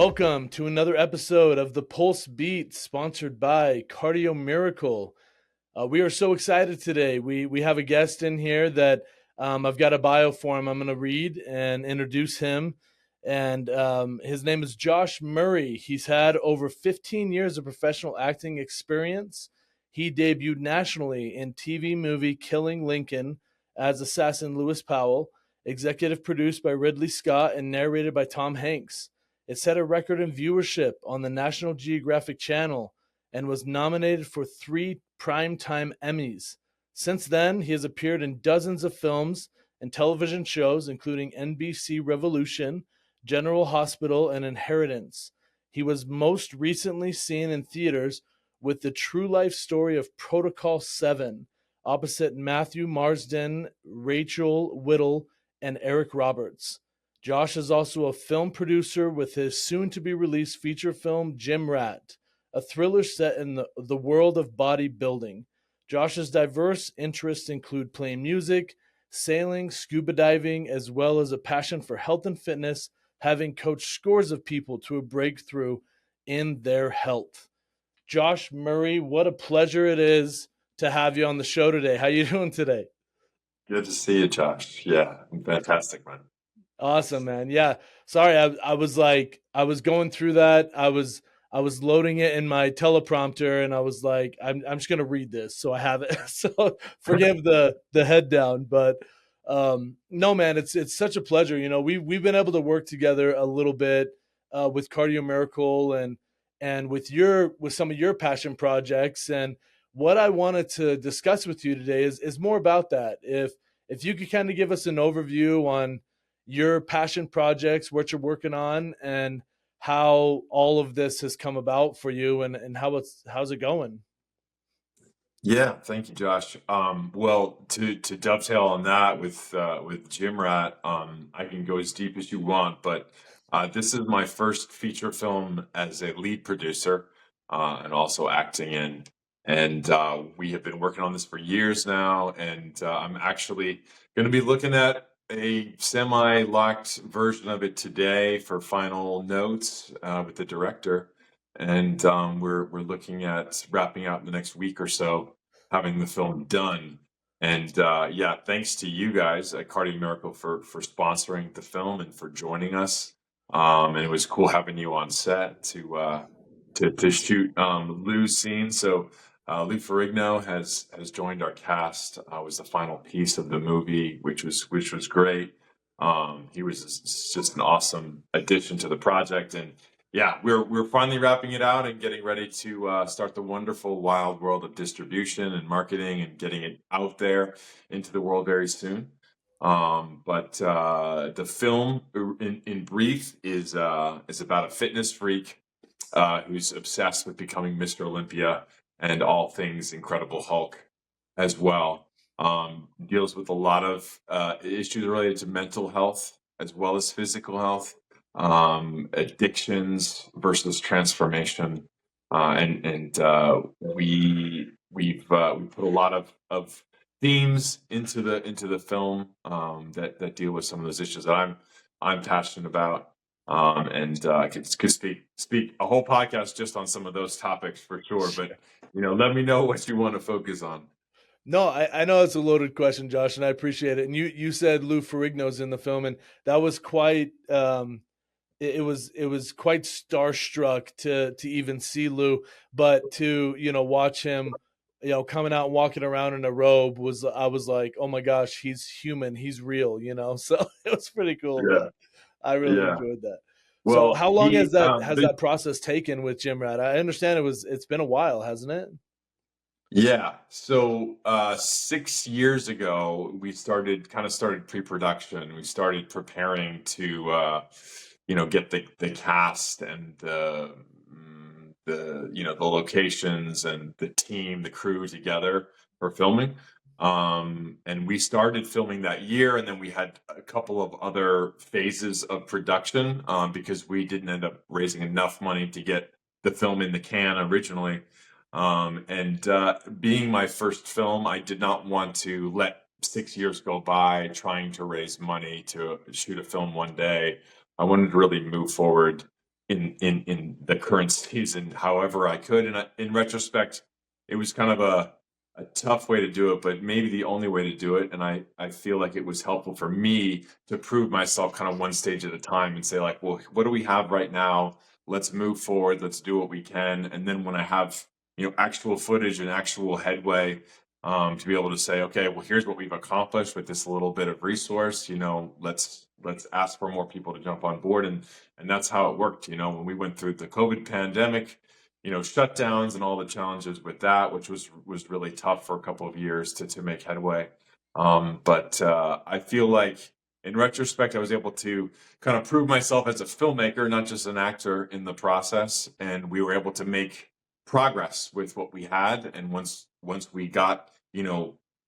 Welcome to another episode of the Pulsebeat, sponsored by Cardio Miracle. We are so excited today. We have a guest in here that I've got a bio for him. I'm going to read and introduce him. And his name is Josh Murray. He's had over 15 years of professional acting experience. He debuted nationally in TV movie Killing Lincoln as Assassin Lewis Powell, executive produced by Ridley Scott and narrated by Tom Hanks. It set a record in viewership on the National Geographic Channel and was nominated for 3 Primetime Emmys. Since then, he has appeared in dozens of films and television shows, including NBC Revolution, General Hospital, and Inheritance. He was most recently seen in theaters with the true life story of Protocol 7, opposite Matthew Marsden, Rachel Whittle, and Eric Roberts. Josh is also a film producer with his soon-to-be-released feature film Gym Rat, a thriller set in the world of bodybuilding. Josh's diverse interests include playing music, sailing, scuba diving, as well as a passion for health and fitness, having coached scores of people to a breakthrough in their health. Josh Murray, what a pleasure it is to have you on the show today. How you doing today? Good to see you, Josh. Yeah, fantastic, man. Awesome, man. Yeah. Sorry, I was going through that. I was loading it in my teleprompter and I was like, I'm just gonna read this so I have it. So forgive the head down, but no, man, it's such a pleasure. You know, we've been able to work together a little bit with Cardio Miracle and with some of your passion projects. And what I wanted to discuss with you today is more about that. If you could kind of give us an overview on your passion projects, what you're working on, and how all of this has come about for you, and how's it going? Yeah, thank you, Josh. Well, to dovetail on that with Gym Rat, I can go as deep as you want, but this is my first feature film as a lead producer and also acting in. And we have been working on this for years now, and I'm actually going to be looking at a semi-locked version of it today for final notes with the director. And we're looking at wrapping out in the next week or so, having the film done. And yeah, thanks to you guys at Cardio Miracle for sponsoring the film and for joining us. And it was cool having you on set to shoot Lou's scene. So Lou Ferrigno has joined our cast. Was the final piece of the movie, which was great. He was just an awesome addition to the project, and yeah, we're finally wrapping it out and getting ready to start the wonderful wild world of distribution and marketing and getting it out there into the world very soon. But the film, in brief, is about a fitness freak who's obsessed with becoming Mr. Olympia and all things Incredible Hulk as well. Deals with a lot of issues related to mental health as well as physical health, addictions versus transformation, and we put a lot of themes into the film that deal with some of those issues that I'm passionate about. And could speak a whole podcast just on some of those topics for sure. But let me know what you want to focus on. No, I know it's a loaded question, Josh, and I appreciate it. And you said Lou Ferrigno's in the film, and that was quite it was quite starstruck to even see Lou, but to watch him coming out and walking around in a robe I was like, oh my gosh, he's human, he's real, so it was pretty cool, Yeah, man. I really yeah. enjoyed that. So Well, how long has the that process taken with Gym Rat? I understand it's been a while, hasn't it? Yeah. So 6 years ago, we started pre-production. We started preparing to, get the cast and the locations and the team, the crew together for filming. And we started filming that year, and then we had a couple of other phases of production because we didn't end up raising enough money to get the film in the can originally. And being my first film, I did not want to let 6 years go by trying to raise money to shoot a film one day. I wanted to really move forward in the current season however I could. And in retrospect, it was kind of a tough way to do it, but maybe the only way to do it. And I feel like it was helpful for me to prove myself kind of one stage at a time and say, like, well, what do we have right now? Let's move forward. Let's do what we can. And then when I have, actual footage and actual headway, to be able to say, okay, well, here's what we've accomplished with this little bit of resource. Let's ask for more people to jump on board, and that's how it worked. When we went through the COVID pandemic, shutdowns and all the challenges with that, which was really tough for a couple of years to make headway. But I feel like in retrospect, I was able to kind of prove myself as a filmmaker, not just an actor, in the process, and we were able to make progress with what we had. And once we got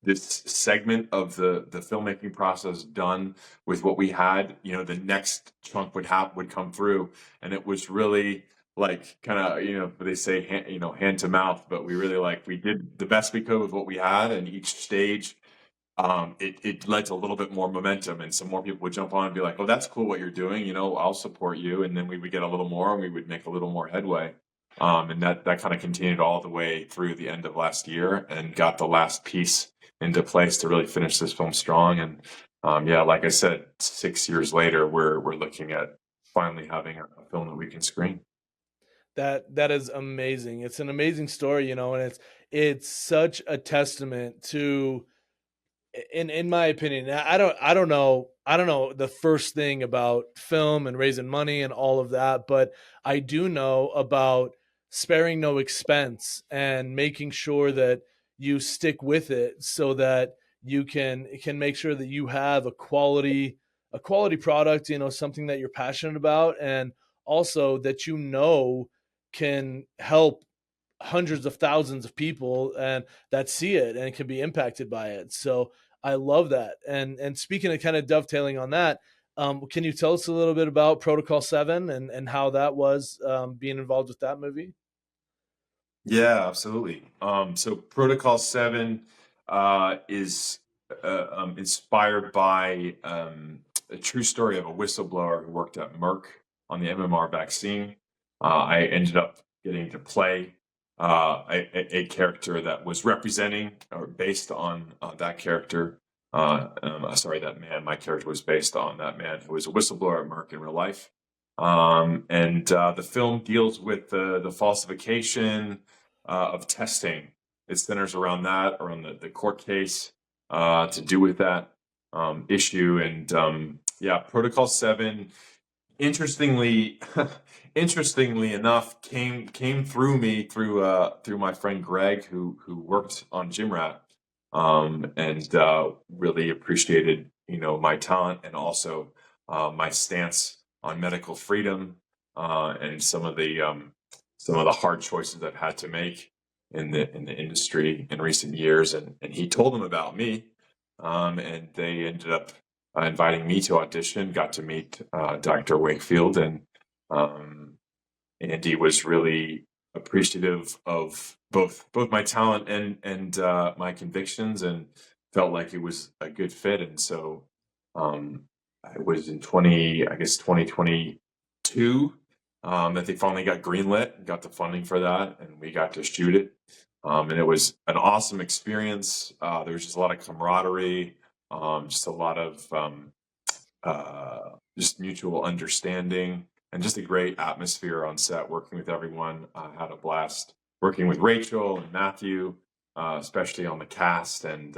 this segment of the filmmaking process done with what we had, the next chunk would come through, and it was really like kind of they say hand to mouth, but we did the best we could with what we had, and each stage it led to a little bit more momentum, and some more people would jump on and be like, "Oh, that's cool what you're doing. I'll support you." And then we would get a little more, and we would make a little more headway. And that kind of continued all the way through the end of last year, and got the last piece into place to really finish this film strong. And yeah, like I said, 6 years later, we're looking at finally having a film that we can screen. That is amazing. It's an amazing story, and it's such a testament to, in my opinion, I don't know the first thing about film and raising money and all of that, but I do know about sparing no expense and making sure that you stick with it so that you can make sure that you have a quality product, something that you're passionate about, and also that can help hundreds of thousands of people and that see it and can be impacted by it. So I love that. And speaking of kind of dovetailing on that, can you tell us a little bit about Protocol 7 and how that was, being involved with that movie? Yeah, absolutely. So Protocol 7 is inspired by a true story of a whistleblower who worked at Merck on the MMR vaccine. I ended up getting to play a character that was representing or based on that character. Sorry, that man. My character was based on that man who was a whistleblower at Merck in real life. And the film deals with the falsification of testing. It centers around that, around the court case to do with that issue. And yeah, Protocol 7, interestingly, interestingly enough, came through me through my friend Greg, who worked on Gymrat, and really appreciated my talent, and also my stance on medical freedom, and some of the hard choices I've had to make in the industry in recent years. And he told them about me, and they ended up inviting me to audition. Got to meet Dr. Wakefield, and um, Andy was really appreciative of both my talent and my convictions, and felt like it was a good fit. And so um, I was in 2022 that they finally got greenlit, got the funding for that, and we got to shoot it. And it was an awesome experience. There was just a lot of camaraderie, just a lot of just mutual understanding, and just a great atmosphere on set. Working with everyone, had a blast. Working with Rachel and Matthew, especially on the cast, and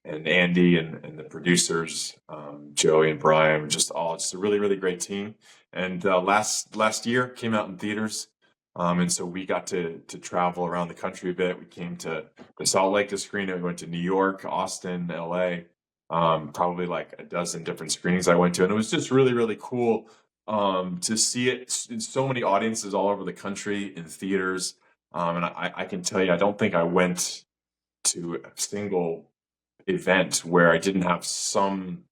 Andy and the producers, Joey and Brian, just a really great team. And last year came out in theaters. And so we got to travel around the country a bit. We came to Salt Lake to screen it. We went to New York, Austin, LA, probably like a dozen different screenings I went to. And it was just really cool to see it in so many audiences all over the country in theaters. And I can tell you, I don't think I went to a single event where I didn't have some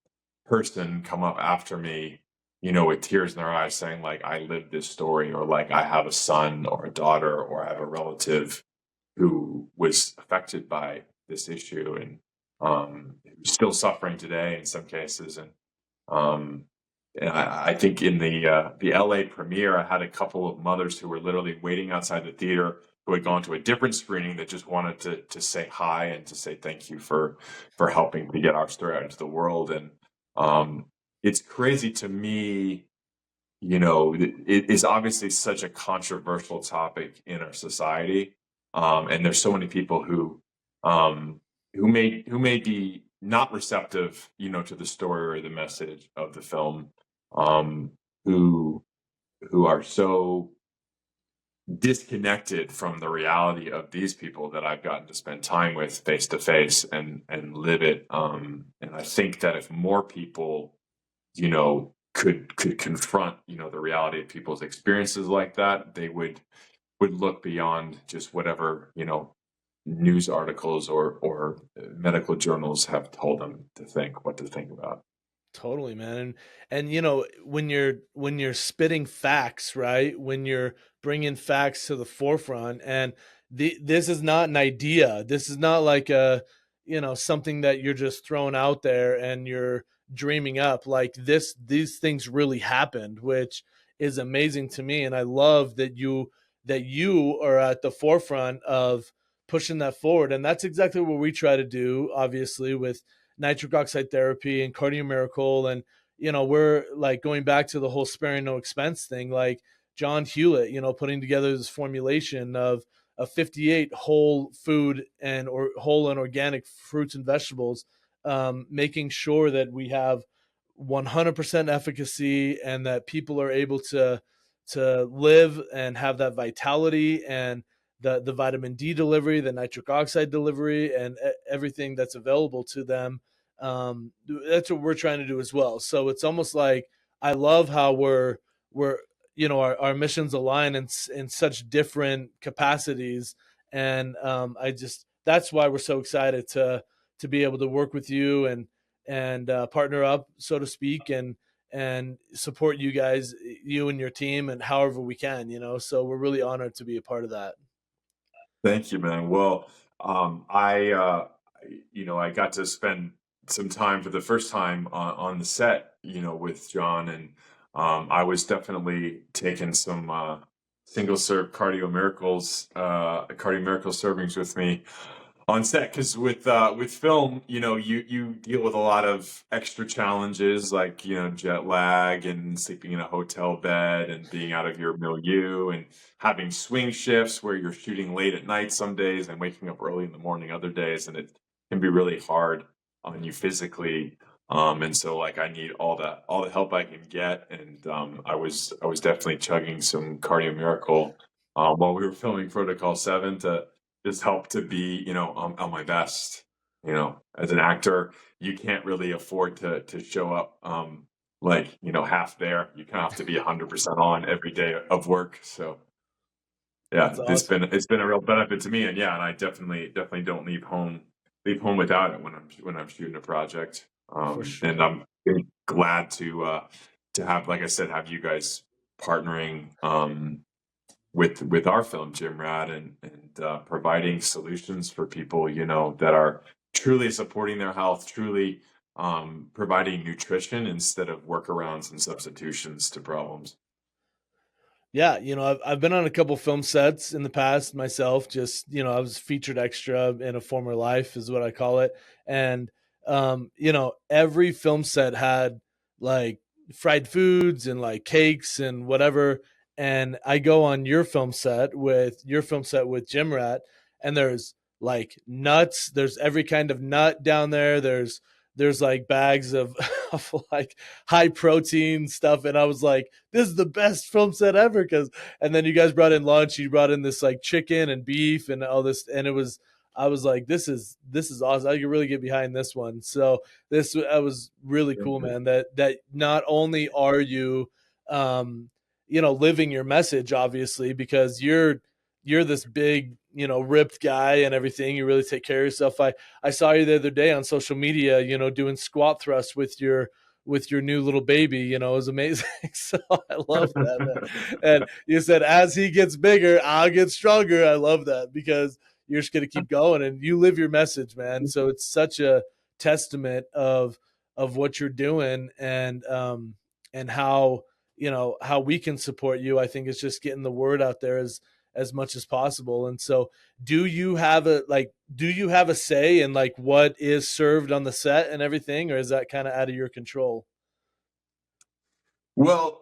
person come up after me, with tears in their eyes, saying like, I lived this story, or like I have a son or a daughter, or I have a relative who was affected by this issue, and who's still suffering today in some cases. And um, And I think in the LA premiere, I had a couple of mothers who were literally waiting outside the theater who had gone to a different screening that just wanted to say hi and to say thank you for helping to get our story out into the world. And um, it's crazy to me, it is obviously such a controversial topic in our society, and there's so many people um, who may be not receptive, to the story or the message of the film, um, who who are so disconnected from the reality of these people that I've gotten to spend time with face to face and live it. And I think that if more people, could confront, the reality of people's experiences like that, they would look beyond just whatever, news articles or medical journals have told them to think what to think about. Totally, man. And when you're spitting facts, right? When you're bringing facts to the forefront, and this is not an idea. This is not like a, something that you're just throwing out there and you're dreaming up. Like these things really happened, which is amazing to me. And I love that you are at the forefront of pushing that forward. And that's exactly what we try to do, obviously, with nitric oxide therapy and cardio miracle. And we're like going back to the whole sparing no expense thing, like John Hewlett, putting together this formulation of 58 whole food and or whole and organic fruits and vegetables, making sure that we have 100% efficacy and that people are able to live and have that vitality and the vitamin D delivery, the nitric oxide delivery, and everything that's available to them. That's what we're trying to do as well. So it's almost like I love how we're our missions align in such different capacities, and I just that's why we're so excited to be able to work with you and partner up, so to speak, and support you guys, you and your team, and however we can. So we're really honored to be a part of that. Thank you, man. Well, I got to spend some time for the first time on the set, with John, and I was definitely taking some single serve cardio miracle servings with me on set, because with film, you deal with a lot of extra challenges like, jet lag and sleeping in a hotel bed and being out of your milieu and having swing shifts where you're shooting late at night some days and waking up early in the morning other days, and it can be really hard on you physically. And so, like, I need all the help I can get, and I was definitely chugging some cardio miracle while we were filming Protocol 7 to just help to be, on my best. As an actor, you can't really afford to show up like, half there. You kind of have to be 100% on every day of work. So That's yeah, awesome. it's been a real benefit to me, and yeah, and I definitely don't leave home without it when I'm shooting a project. For And sure. I'm glad to have, like I said, have you guys partnering with our film, Jim Rad, and providing solutions for people, that are truly supporting their health, truly providing nutrition instead of workarounds and substitutions to problems. Yeah, I've been on a couple film sets in the past myself. Just I was featured extra in a former life, is what I call it. And every film set had like fried foods and like cakes and whatever. And I go on your film set with Jim Rat, and there's like nuts. There's every kind of nut down there. There's like bags of, of like high protein stuff, and I was like, this is the best film set ever. Because and then you guys brought in lunch. You brought in this like chicken and beef and all this, and it was. I was like, this is awesome. I could really get behind this one. So this that was really cool, man. That not only are you, living your message, obviously, because you're this big, ripped guy and everything. You really take care of yourself. I saw you the other day on social media, doing squat thrusts with your new little baby. It was amazing. So I love that, man. And you said, as he gets bigger, I'll get stronger. I love that because you're just gonna keep going and you live your message, man. So it's such a testament of what you're doing, and how, how we can support you. I think it's just getting the word out there as much as possible. And so, do you have a say in like what is served on the set and everything, or is that kind of out of your control? Well,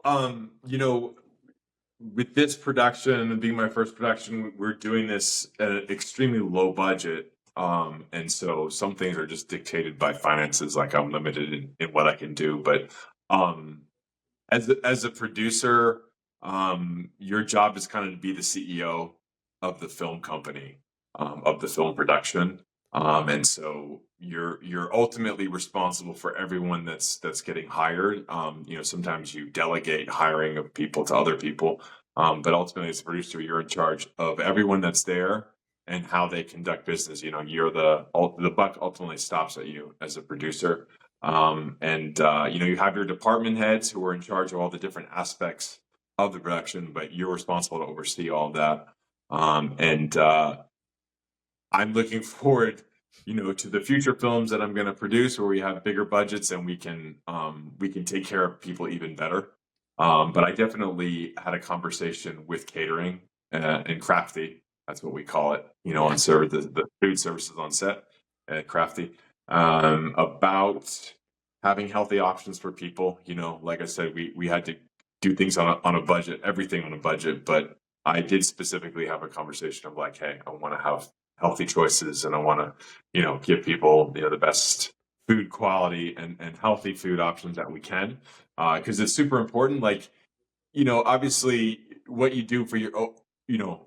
with this production and being my first production, we're doing this at an extremely low budget. And so some things are just dictated by finances, like I'm limited in what I can do. But um, as a producer, your job is kind of to be the CEO of the film company, of the film production, and so you're ultimately responsible for everyone that's getting hired. Sometimes you delegate hiring of people to other people, but ultimately, as a producer, you're in charge of everyone that's there and how they conduct business. You're the buck ultimately stops at you as a producer. You have your department heads who are in charge of all the different aspects of the production, but you're responsible to oversee all of that. And I'm looking forward, to the future films that I'm going to produce, where we have bigger budgets and we can take care of people even better. But I definitely had a conversation with catering and Crafty. That's what we call it, Yeah. on server the food services on set at Crafty, about having healthy options for people. Like I said, we had to do things on a budget, everything on a budget, but I did specifically have a conversation of like, hey, I want to have healthy choices and I want to, give people, the best food quality and healthy food options that we can. Because it's super important. Like, obviously what you do for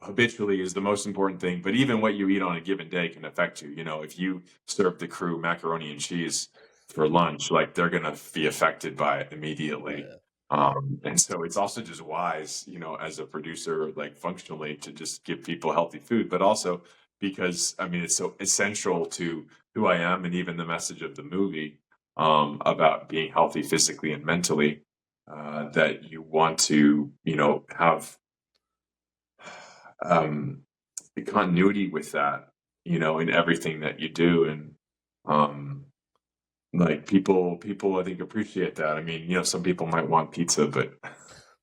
habitually is the most important thing, but even what you eat on a given day can affect you. If you serve the crew macaroni and cheese for lunch, like they're going to be affected by it immediately. Yeah, And so it's also just wise, as a producer, like functionally to just give people healthy food, but also because, I mean, it's so essential to who I am and even the message of the movie, about being healthy physically and mentally, that you want to, have um, the continuity with that, in everything that you do. And um, like people, I think appreciate that. I mean, some people might want pizza, but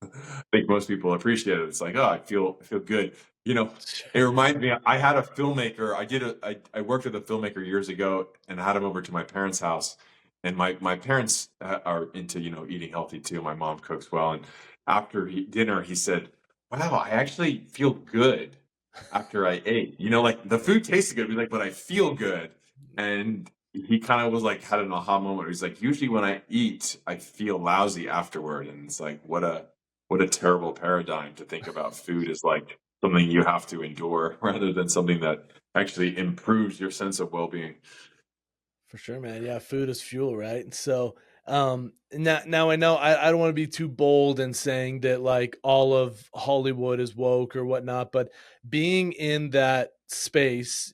I think most people appreciate it. It's like, oh, I feel good. You know, it sure. reminds me. I had a filmmaker. I worked with a filmmaker years ago, and I had him over to my parents' house. And my parents are into eating healthy too. My mom cooks well, and after dinner, he said, "Wow, I actually feel good after I ate. Like the food tasted good. He's like, but I feel good." And he kind of was like had an aha moment. He's like, usually when I eat, I feel lousy afterward, and it's like, what a terrible paradigm to think about food as like something you have to endure rather than something that actually improves your sense of well-being. For sure, man. Yeah, food is fuel, right? And so, now I know I don't want to be too bold in saying that like all of Hollywood is woke or whatnot, but being in that space,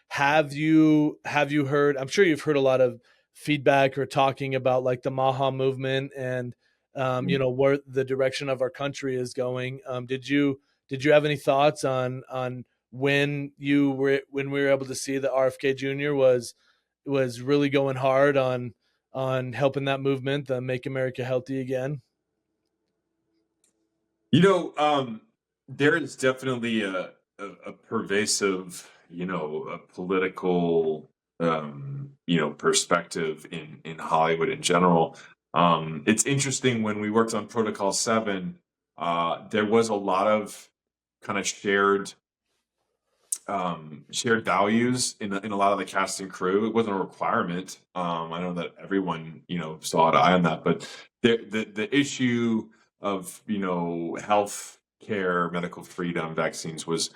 have you heard? I'm sure you've heard a lot of feedback or talking about like the Maha movement and where the direction of our country is going. Did you have any thoughts on when we were able to see that RFK Jr. was really going hard on helping that movement, the Make America Healthy Again? You know, there is definitely a pervasive, a political, perspective in Hollywood in general. It's interesting when we worked on Protocol 7, there was a lot of kind of shared values in a lot of the cast and crew. It wasn't a requirement. I know that everyone saw eye on that, but the issue of health care, medical freedom, vaccines was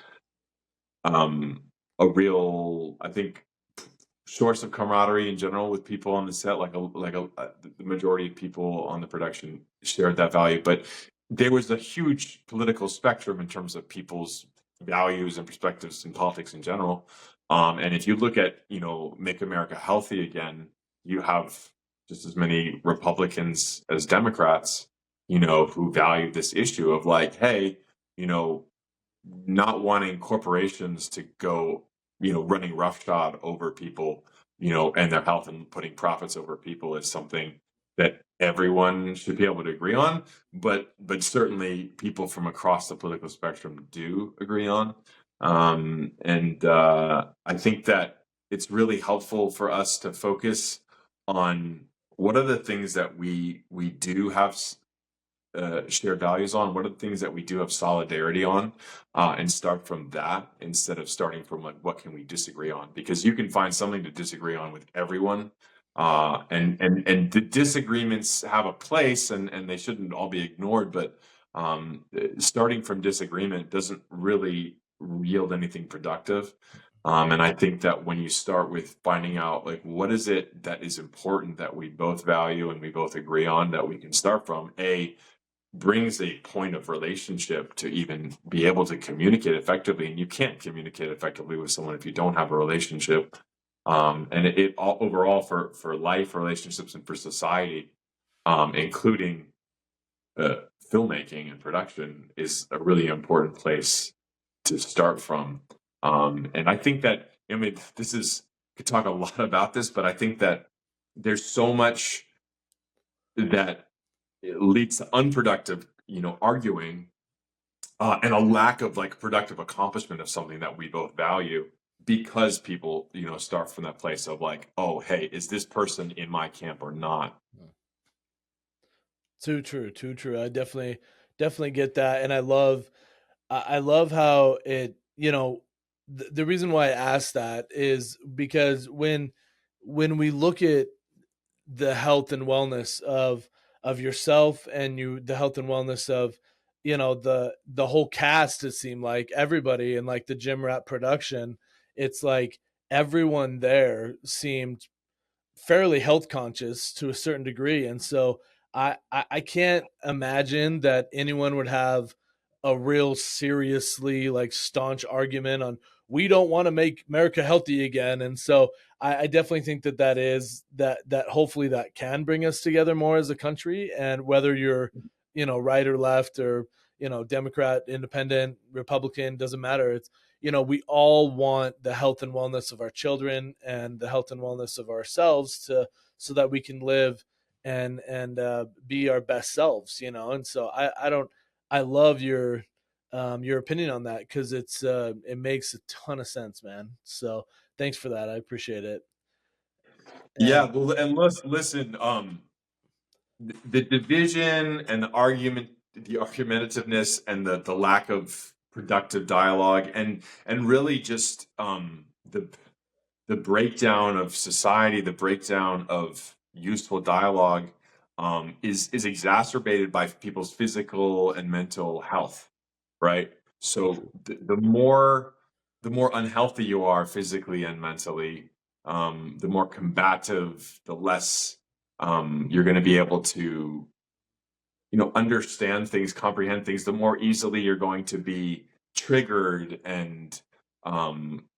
um, a real, I think, source of camaraderie in general with people on the set. The majority of people on the production shared that value, but there was a huge political spectrum in terms of people's values and perspectives in politics in general. And if you look at Make America Healthy Again, you have just as many Republicans as Democrats, who value this issue of like, hey, you know, not wanting corporations to go, running roughshod over people, and their health and putting profits over people is something that everyone should be able to agree on, but certainly people from across the political spectrum do agree on. And I think that it's really helpful for us to focus on what are the things that we do have shared values on, what are the things that we do have solidarity on, and start from that instead of starting from like what can we disagree on, because you can find something to disagree on with everyone, and the disagreements have a place, and they shouldn't all be ignored, but starting from disagreement doesn't really yield anything productive. And I think that when you start with finding out like what is it that is important that we both value and we both agree on, that we can start from, brings a point of relationship to even be able to communicate effectively. And you can't communicate effectively with someone if you don't have a relationship. And it all overall for life relationships and for society, including filmmaking and production, is a really important place to start from. And I think that, I mean, this is, could talk a lot about this, but I think that there's so much that it leads to unproductive, arguing, and a lack of like productive accomplishment of something that we both value, because people, start from that place of like, oh, hey, is this person in my camp or not? Too true, too true. I definitely get that, and I love how it, the reason why I asked that is because when we look at the health and wellness of yourself, and the health and wellness of, the whole cast, it seemed like everybody in like the gym rat production, it's like everyone there seemed fairly health conscious to a certain degree, and so I can't imagine that anyone would have a real seriously like staunch argument on we don't want to make America healthy again. And so I definitely think that that hopefully that can bring us together more as a country. And whether you're, right or left, or, Democrat, independent, Republican, doesn't matter. It's, we all want the health and wellness of our children and the health and wellness of ourselves to so that we can live and be our best selves, And so I don't I love your opinion on that, because it makes a ton of sense, man. So thanks for that. I appreciate it. Yeah, And well, and listen, the division and the argumentativeness and the lack of productive dialogue, and really just the breakdown of society, the breakdown of useful dialogue, is exacerbated by people's physical and mental health, right? So the more unhealthy you are physically and mentally, the more combative, the less you're going to be able to, understand things, comprehend things, the more easily you're going to be triggered and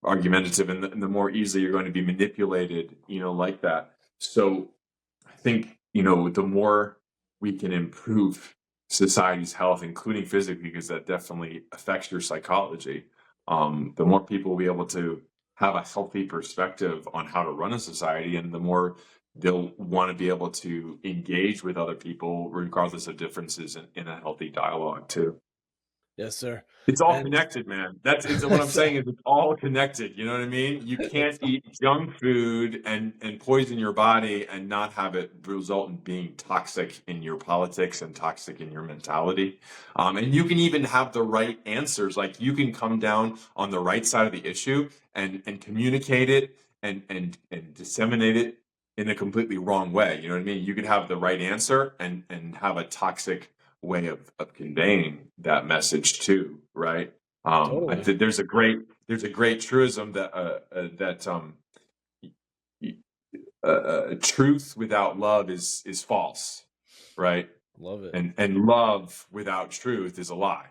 argumentative, and the more easily you're going to be manipulated, like that. So I think, the more we can improve society's health, including physically, because that definitely affects your psychology, the more people will be able to have a healthy perspective on how to run a society, and the more they'll want to be able to engage with other people, regardless of differences, in a healthy dialogue too. yes, sir. It's all And connected, man. It's what I'm saying is it's all connected. You know what I mean? You can't it's eat junk food and poison your body and not have it result in being toxic in your politics and toxic in your mentality. And you can even have the right answers. Like you can come down on the right side of the issue and communicate it and disseminate it in a completely wrong way. You know what I mean? You could have the right answer and have a toxic way of conveying that message too, right? I totally, think there's a great truism that truth without love is false, right? love it. And love without truth is a lie.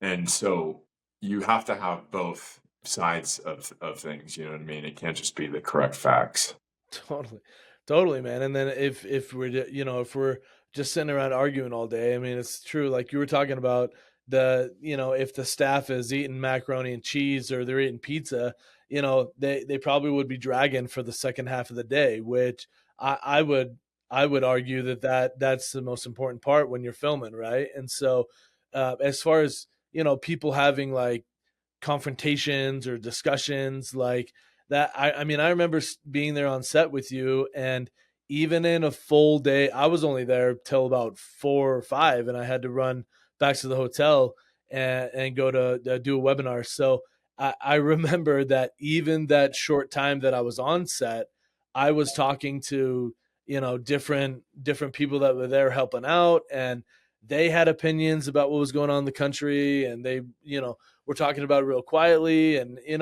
And so you have to have both sides of things. You know what I mean? It can't just be the correct facts. Totally, totally, man. And then if we're if we're just sitting around arguing all day, I mean, it's true. Like you were talking about if the staff is eating macaroni and cheese or they're eating pizza, they probably would be dragging for the second half of the day, which I would I would argue that's the most important part when you're filming, right? And so, as far as people having like confrontations or discussions like that, I mean, I remember being there on set with you, and even in a full day, I was only there till about 4 or 5, and I had to run back to the hotel and go to do a webinar. So I remember that even that short time that I was on set, I was talking to different people that were there helping out, and they had opinions about what was going on in the country, and they were talking about it real quietly, and it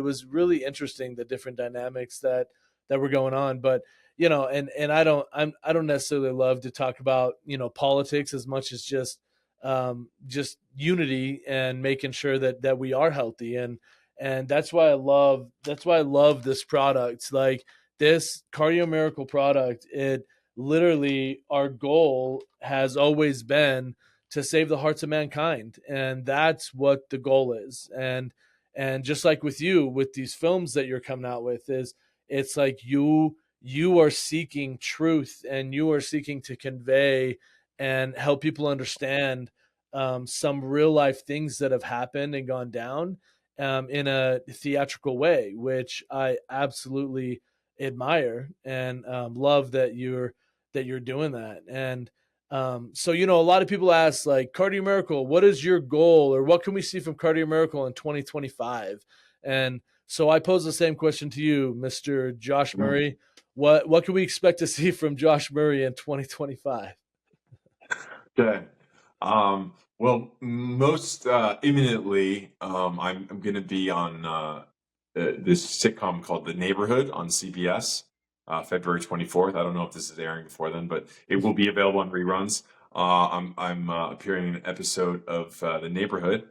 was really interesting, the different dynamics that were going on. But and I don't necessarily love to talk about politics as much as just unity and making sure that we are healthy, and that's why I love this product. Like this Cardio Miracle product, it literally, our goal has always been to save the hearts of mankind, and that's what the goal is. And just like with you, with these films that you're coming out with, is it's like you are seeking truth, and you are seeking to convey and help people understand some real life things that have happened and gone down in a theatrical way, which I absolutely admire, and love that you're doing that. And so a lot of people ask, like, Cardio Miracle, what is your goal, or what can we see from Cardio Miracle in 2025? And so I pose the same question to you, Mr. Josh Murray. What can we expect to see from Josh Murray in 2025? Okay. Well, most imminently, I'm going to be on this sitcom called The Neighborhood on CBS, February 24th. I don't know if this is airing before then, but it will be available on reruns. I'm appearing in an episode of The Neighborhood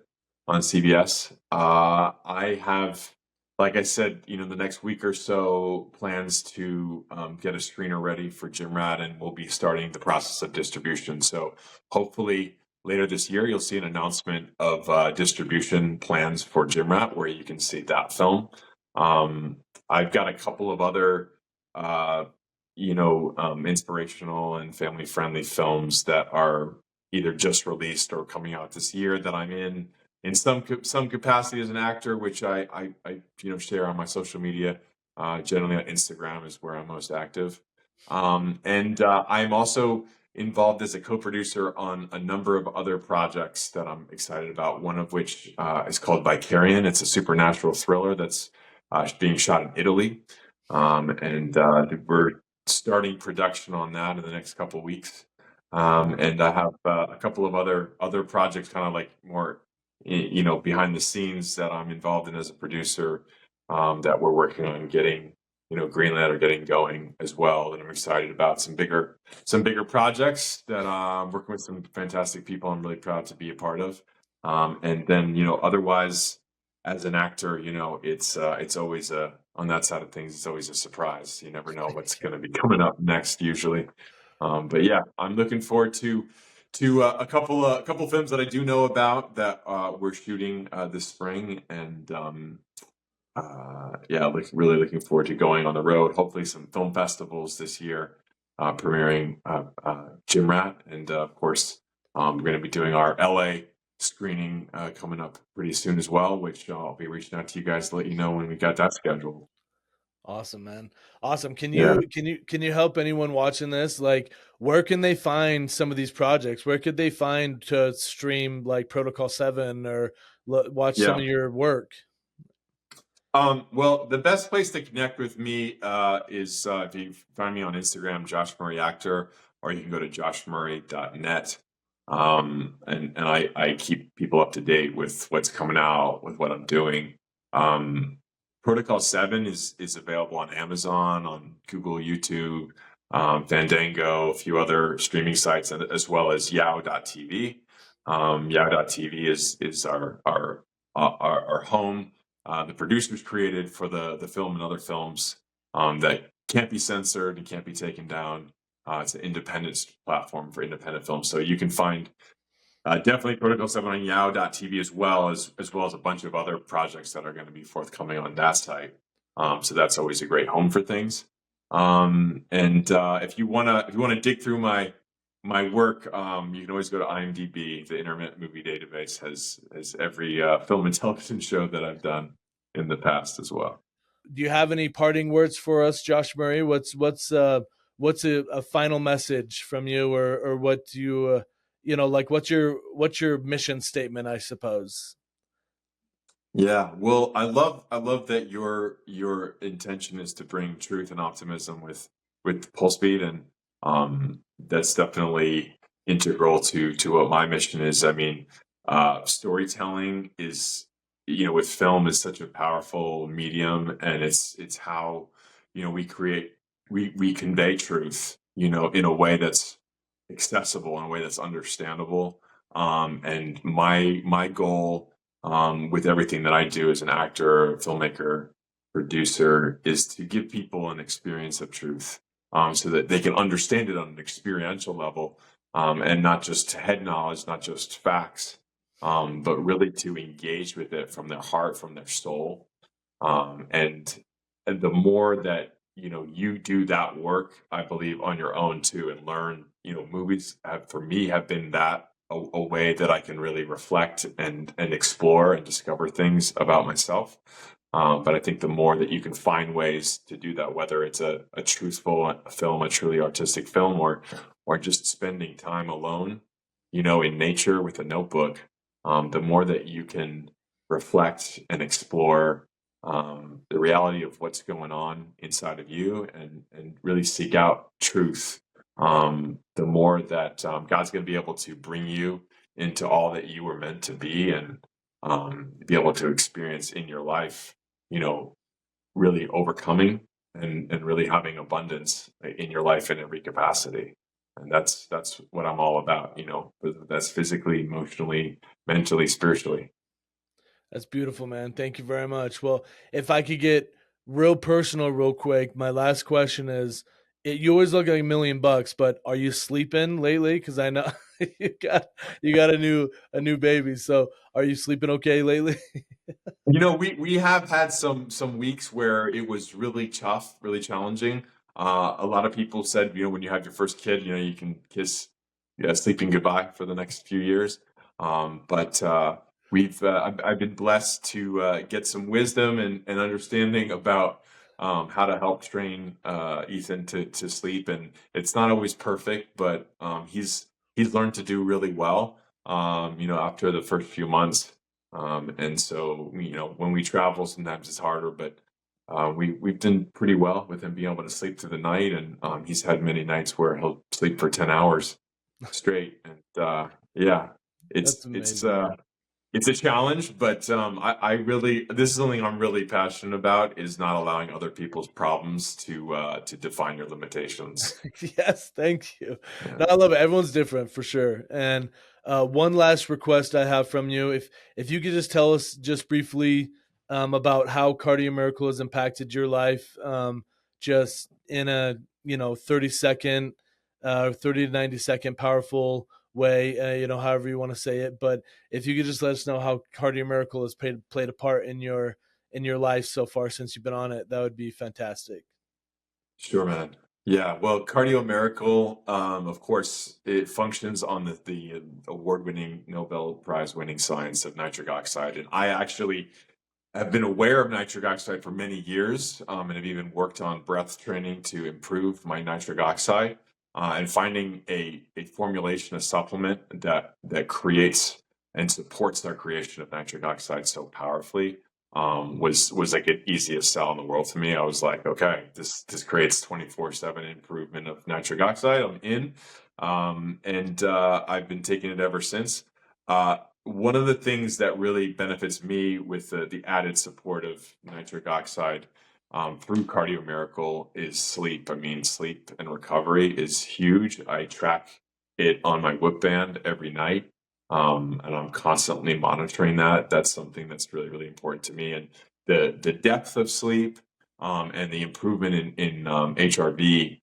on CBS. I have, like I said, the next week or so, plans to get a screener ready for Jim Rad, and we'll be starting the process of distribution. So hopefully later this year, you'll see an announcement of distribution plans for Gym Rat, where you can see that film. I've got a couple of other, inspirational and family-friendly films that are either just released or coming out this year that I'm in some capacity as an actor, which I share on my social media. Generally on Instagram is where I'm most active. And I'm also involved as a co-producer on a number of other projects that I'm excited about. One of which is called Vicarian. It's a supernatural thriller that's being shot in Italy, and we're starting production on that in the next couple of weeks. And I have a couple of other projects, kind of like more behind the scenes, that I'm involved in as a producer, that we're working on getting greenlit or getting going as well. And I'm excited about some bigger projects that I'm working with some fantastic people I'm really proud to be a part of. And then otherwise, as an actor, it's always on that side of things, it's always a surprise. You never know what's going to be coming up next usually. But yeah, I'm looking forward to a couple films that I do know about that we're shooting this spring, and yeah, really looking forward to going on the road. Hopefully, some film festivals this year, premiering Gym Rat, and of course, we're going to be doing our LA screening coming up pretty soon as well, which I'll be reaching out to you guys to let you know when we got that scheduled. Awesome, man. Awesome. Can Yeah, you can you can you help anyone watching this? Like, where can they find some of these projects? Where could they find to stream like Protocol 7, or watch some yeah. of your work? Well, the best place to connect with me is if you find me on Instagram, Josh Murray Actor, or you can go to joshmurray.net. And I keep people up to date with what's coming out, with what I'm doing. Um, Protocol 7 is available on Amazon, on Google, YouTube, Fandango, a few other streaming sites, and as well as Yao.tv. Yao.tv is our home. The producers created for the film and other films that can't be censored and can't be taken down. It's an independent platform for independent films, so you can find definitely Protocol 7 on Yao.tv, as well as a bunch of other projects that are going to be forthcoming on that site. So that's always a great home for things. And if you wanna dig through my work, you can always go to IMDb. The Internet Movie Database has every film and television show that I've done in the past as well. Do you have any parting words for us, Josh Murray? What's a final message from you, or what do you like what's your mission statement, I suppose? Yeah, well, I love that your intention is to bring truth and optimism with Pulsebeat, and that's definitely integral to what my mission is. I mean, storytelling is, with film is such a powerful medium, and it's how, we convey truth, in a way that's accessible, in a way that's understandable. And my goal, with everything that I do as an actor, filmmaker, producer, is to give people an experience of truth, so that they can understand it on an experiential level, and not just head knowledge, not just facts, but really to engage with it from their heart, from their soul. And the more that you do that work, I believe, on your own too, and learn. Movies have, for me, have been that a way that I can really reflect and explore and discover things about myself. But I think the more that you can find ways to do that, whether it's a truthful film, a truly artistic film, or just spending time alone, in nature with a notebook, the more that you can reflect and explore, the reality of what's going on inside of you, and really seek out truth, the more that, God's going to be able to bring you into all that you were meant to be, and be able to experience in your life, you know, really overcoming, and really having abundance in your life in every capacity. And that's what I'm all about, whether that's physically, emotionally, mentally, spiritually. That's beautiful, man. Thank you very much. Well, if I could get real personal real quick, my last question is you always look like $1 million, but are you sleeping lately? Because I know you got a new baby. So are you sleeping okay lately? We have had some weeks where it was really tough, really challenging. A lot of people said, when you have your first kid, you can kiss, yeah, sleeping goodbye for the next few years. But I've been blessed to get some wisdom and understanding about, how to help train Ethan to sleep. And it's not always perfect, but he's learned to do really well. After the first few months. And so, when we travel, sometimes it's harder, but we've done pretty well with him being able to sleep through the night. And he's had many nights where he'll sleep for 10 hours straight. And yeah, That's it's it's amazing. uh, it's a challenge, but I really, this is something I'm really passionate about, is not allowing other people's problems to define your limitations. Yes, thank you. Yeah. No, I love it. Everyone's different for sure. And one last request I have from you, if you could just tell us just briefly about how Cardio Miracle has impacted your life, just in a 30-second, 30 to 90 second powerful way, however you want to say it. But if you could just let us know how Cardio Miracle has played a part in your life so far since you've been on it, that would be fantastic. Sure, man. Yeah, well, Cardio Miracle, of course, it functions on the award-winning, Nobel Prize-winning science of nitric oxide. And I actually have been aware of nitric oxide for many years, and have even worked on breath training to improve my nitric oxide, and finding a formulation, a supplement that creates and supports our creation of nitric oxide so powerfully, was like an easiest sell in the world to me. I was like, okay, this creates 24/7 improvement of nitric oxide. I'm in, and I've been taking it ever since. One of the things that really benefits me with the added support of nitric oxide, through Cardio Miracle, is sleep. I mean, sleep and recovery is huge. I track it on my Whoop band every night, and I'm constantly monitoring that. That's something that's really, really important to me. And the depth of sleep, and the improvement in HRV,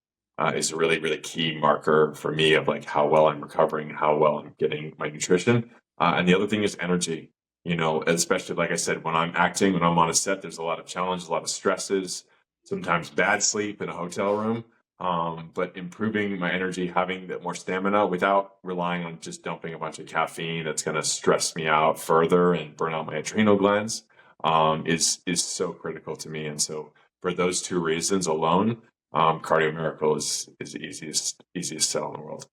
is a really, really key marker for me of like how well I'm recovering, how well I'm getting my nutrition. And the other thing is energy. Especially, like I said, when I'm acting, when I'm on a set, there's a lot of challenges, a lot of stresses. sometimes bad sleep in a hotel room. But improving my energy, having that more stamina without relying on just dumping a bunch of caffeine that's going to stress me out further and burn out my adrenal glands, is so critical to me. And so for those two reasons alone, Cardio Miracle is the easiest sell in the world.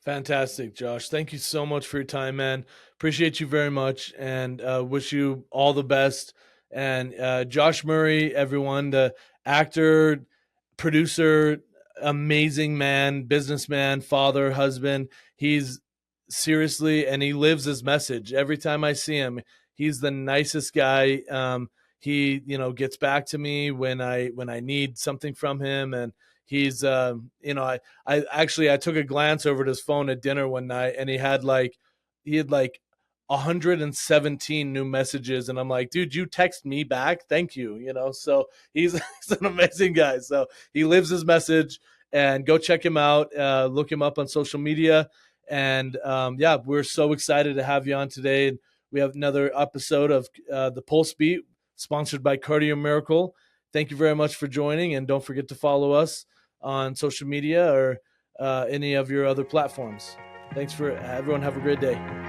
Fantastic, Josh. Thank you so much for your time, man. Appreciate you very much, and wish you all the best. And Josh Murray, everyone, the actor, producer, amazing man, businessman, father, husband. He's seriously, and he lives his message. Every time I see him, he's the nicest guy. He, gets back to me when I need something from him, and he's, I actually I took a glance over at his phone at dinner one night, and he had like 117 new messages, and I'm like, dude, you text me back, thank you. So he's, he's an amazing guy. So he lives his message, and go check him out. Look him up on social media, and yeah, we're so excited to have you on today. And we have another episode of the Pulsebeat, sponsored by Cardio Miracle. Thank you very much for joining, and don't forget to follow us on social media or any of your other platforms. Thanks for everyone. Have a great day.